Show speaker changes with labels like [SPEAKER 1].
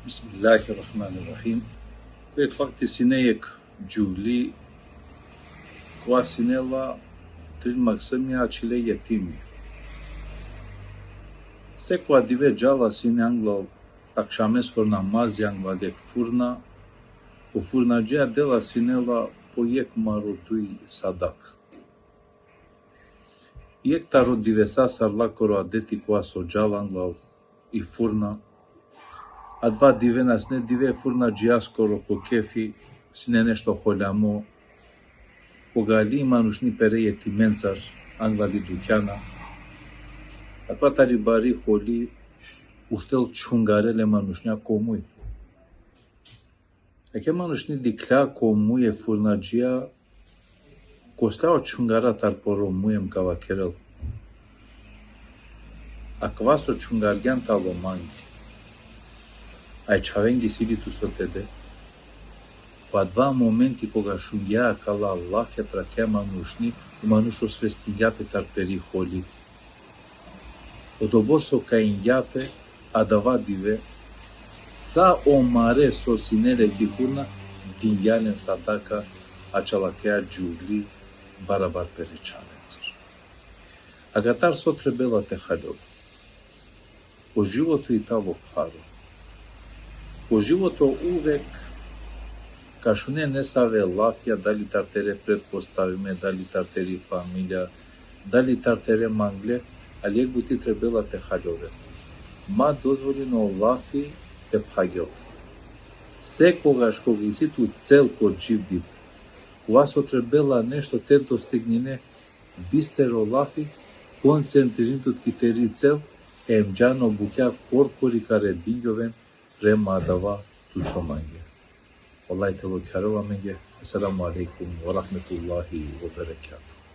[SPEAKER 1] Bismillahirrahmanirrahim. Koјек факти синејек џувли, која синела трилмак сăмја ачиле јетими. Секоја диве џала сине англал акшамескор намаз јангладек фурна, по фурнаџија дела синела по јек маротуи садак. Јек таро дивеса сарлакоро адети која со џала англал и фурна, а два дивенас не диве фурна џиаскоро по кефи, сине нешто хољамо, погали манушни перејети менцар, англали дукјана, а патари бари холи, уштел чунгареле манушња комуј. Еке манушни дикля комуј фурна џија, костао чунгара тарпоро муем кава керел. А квасо чунгаргјан тало манги. Ај чавенги сидиту со тебе, па два моменти кога шунгја кала лафја траке манушни, и манушо свестињапе тарпери холи. Одобосо каинјапе, а дава диве, са омаре со синеле кихурна, динјален садака, а чалакеа џувли, барабар перечавенцар. А гатар со требела те халјо. По живото и таво паро. По живото увек, кашо не саве лафја, дали тартере предпоставиме, дали тартери фамилија, дали тартере мангле, али ек бути требела те хаѓове. Ма дозволено лафи те пхаѓов. Секогаш кога и ситу цел код живдив, кога со требела нешто те достигнине, бистеро лафи, концентринитут китери цел, емџано букја корпори каре дињовен, Remādava tu somange. Wallahi te lo karo amenge. Assalamu alaikum wa rahmatullahi wa barakatuh.